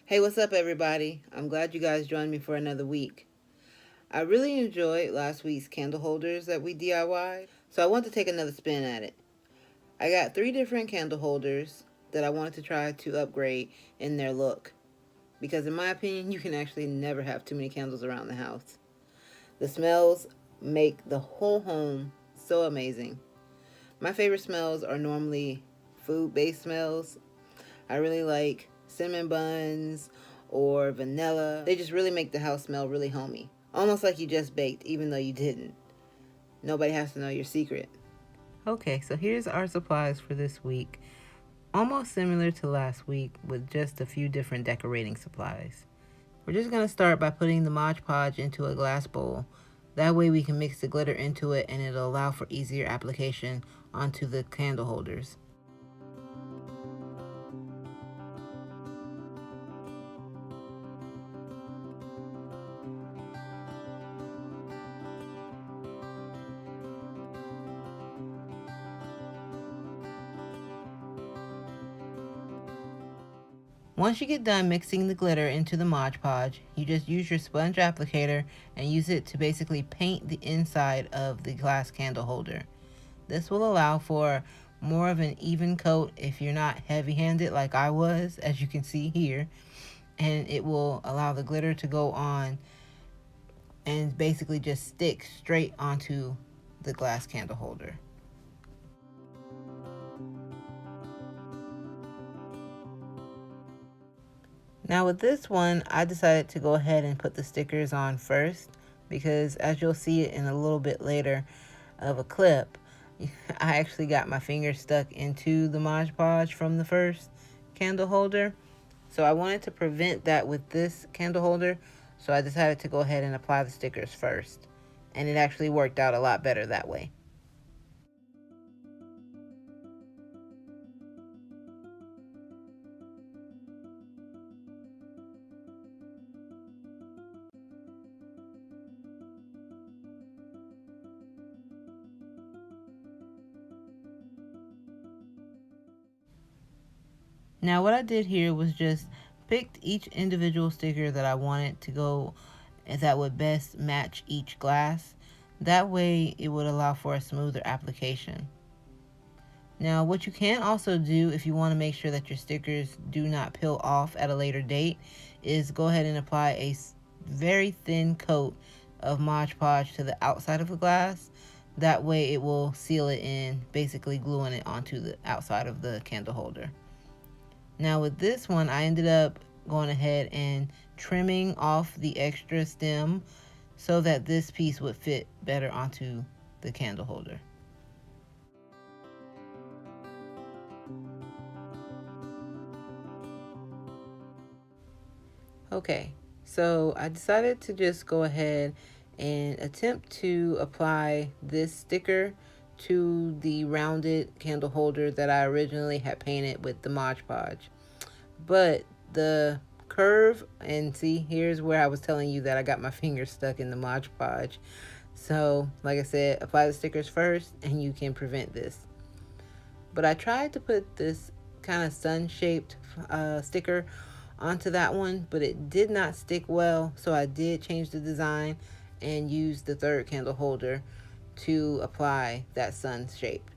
Hey, what's up, everybody? I'm glad you guys joined me for another week. I really enjoyed last week's candle holders that we DIY'd, so I want to take another spin at it. I got 3 different candle holders that I wanted to try to upgrade in their look, because in my opinion, you can actually never have too many candles around the house. The smells make the whole home so amazing. My favorite smells are normally food-based smells. I really like cinnamon buns or vanilla. They just really make the house smell really homey. Almost like you just baked, even though you didn't. Nobody has to know your secret. Okay, so here's our supplies for this week. Almost similar to last week with just a few different decorating supplies. We're just going to start by putting the Mod Podge into a glass bowl. That way we can mix the glitter into it and it'll allow for easier application onto the candle holders. Once you get done mixing the glitter into the Mod Podge, you just use your sponge applicator and use it to basically paint the inside of the glass candle holder. This will allow for more of an even coat if you're not heavy-handed like I was, as you can see here, and it will allow the glitter to go on and basically just stick straight onto the glass candle holder. Now with this one, I decided to go ahead and put the stickers on first because, as you'll see it in a little bit later of a clip, I actually got my finger stuck into the Mod Podge from the first candle holder. So I wanted to prevent that with this candle holder, so I decided to go ahead and apply the stickers first. And it actually worked out a lot better that way. Now what I did here was just picked each individual sticker that I wanted to go that would best match each glass. That way it would allow for a smoother application. Now what you can also do if you want to make sure that your stickers do not peel off at a later date is go ahead and apply a very thin coat of Mod Podge to the outside of the glass. That way it will seal it in, basically gluing it onto the outside of the candle holder. Now with this one, I ended up going ahead and trimming off the extra stem so that this piece would fit better onto the candle holder. Okay, so I decided to just go ahead and attempt to apply this sticker to the rounded candle holder that I originally had painted with the Mod Podge. But the curve, and see, here's where I was telling you that I got my finger stuck in the Mod Podge. So, like I said, apply the stickers first and you can prevent this. But I tried to put this kind of sun-shaped sticker onto that one, but it did not stick well, so I did change the design and use the third candle holder to apply that sun shape.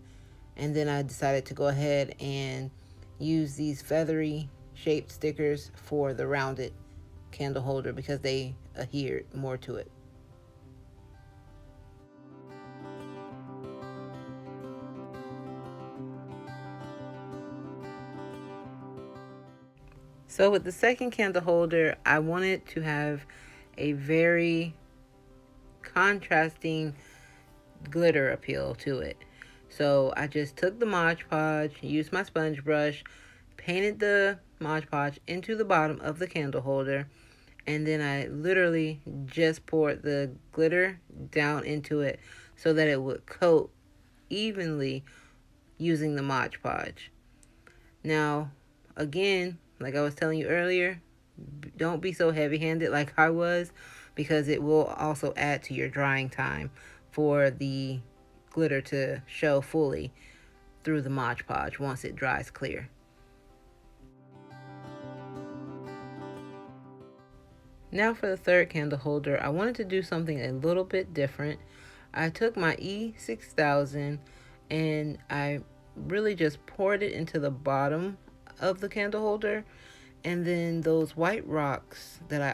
And then I decided to go ahead and use these feathery shaped stickers for the rounded candle holder because they adhered more to it. So with the second candle holder, I wanted to have a very contrasting glitter appeal to it. So I just took the Mod Podge, used my sponge brush, painted the Mod Podge into the bottom of the candle holder, and then I literally just poured the glitter down into it so that it would coat evenly using the Mod Podge. Now, again, like I was telling you earlier, don't be so heavy-handed like I was, because it will also add to your drying time for the glitter to show fully through the Mod Podge once it dries clear. Now for the third candle holder, I wanted to do something a little bit different. I took my E6000 and I really just poured it into the bottom of the candle holder, and then those white rocks that I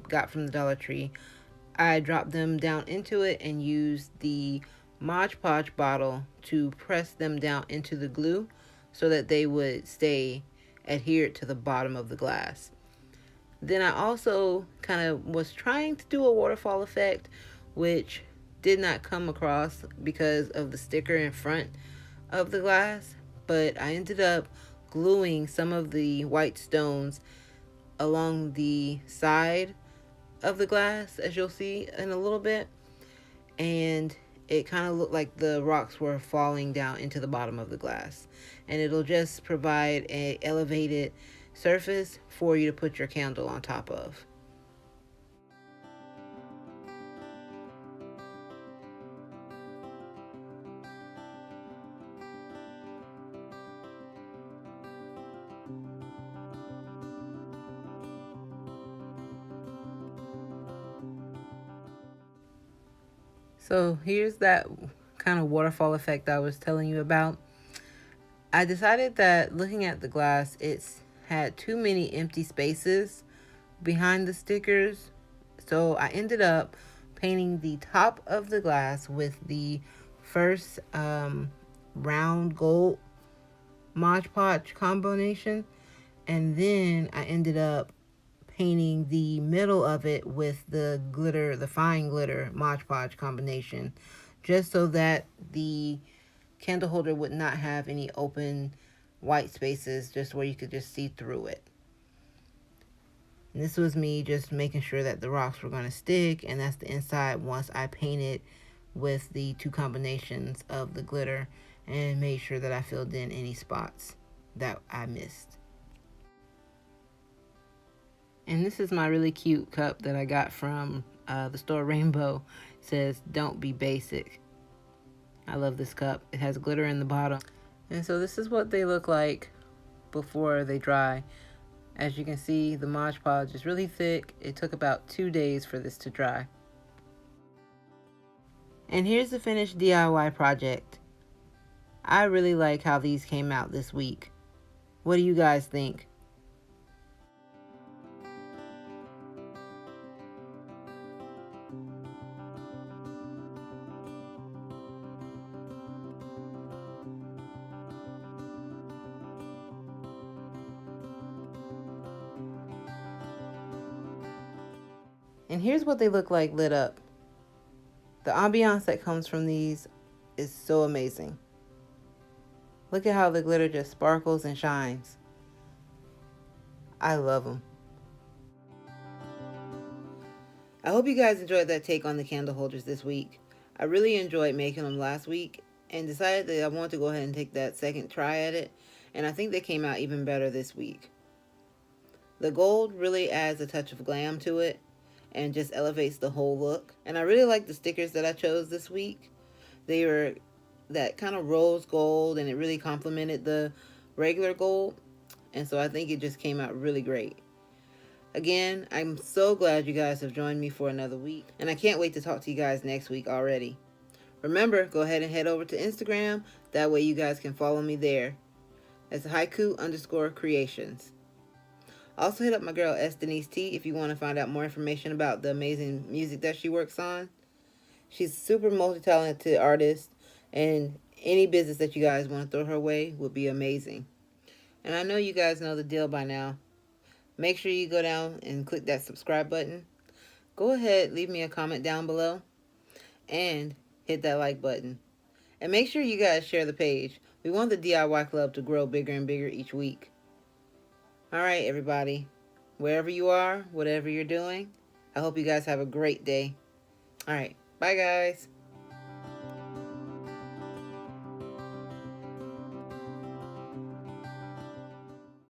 got from the Dollar Tree, I dropped them down into it and used the Mod Podge bottle to press them down into the glue so that they would stay adhered to the bottom of the glass. Then I also kind of was trying to do a waterfall effect, which did not come across because of the sticker in front of the glass, but I ended up gluing some of the white stones along the side of the glass, as you'll see in a little bit, and it kind of looked like the rocks were falling down into the bottom of the glass, and it'll just provide a elevated surface for you to put your candle on top of. So here's that kind of waterfall effect I was telling you about. I decided that looking at the glass, it's had too many empty spaces behind the stickers. So I ended up painting the top of the glass with the first round gold Mod Podge combination. And then I ended up painting the middle of it with the glitter, the fine glitter Mod Podge combination, just so that the candle holder would not have any open white spaces, just where you could just see through it. And this was me just making sure that the rocks were going to stick, and that's the inside once I painted with the two combinations of the glitter and made sure that I filled in any spots that I missed. And this is my really cute cup that I got from the store Rainbow. It says, "Don't be basic." I love this cup. It has glitter in the bottom. And so this is what they look like before they dry. As you can see, the Mod Podge is really thick. It took about 2 days for this to dry. And here's the finished DIY project. I really like how these came out this week. What do you guys think? And here's what they look like lit up. The ambiance that comes from these is so amazing. Look at how the glitter just sparkles and shines. I love them. I hope you guys enjoyed that take on the candle holders this week. I really enjoyed making them last week and decided that I want to go ahead and take that second try at it, and I think they came out even better this week. The gold really adds a touch of glam to it and just elevates the whole look. And I really like the stickers that I chose this week. They were that kind of rose gold, and it really complemented the regular gold, and so I think it just came out really great. Again, I'm so glad you guys have joined me for another week, and I can't wait to talk to you guys next week already. Remember, go ahead and head over to Instagram. That way you guys can follow me there. It's haiku_creations. Also hit up my girl Denise if you want to find out more information about the amazing music that she works on. She's a super multi-talented artist, and any business that you guys want to throw her way would be amazing. And I know you guys know the deal by now. Make sure you go down and click that subscribe button. Go ahead, leave me a comment down below, and hit that like button. And make sure you guys share the page. We want the DIY club to grow bigger and bigger each week. Alright, everybody. Wherever you are, whatever you're doing, I hope you guys have a great day. Alright, bye guys.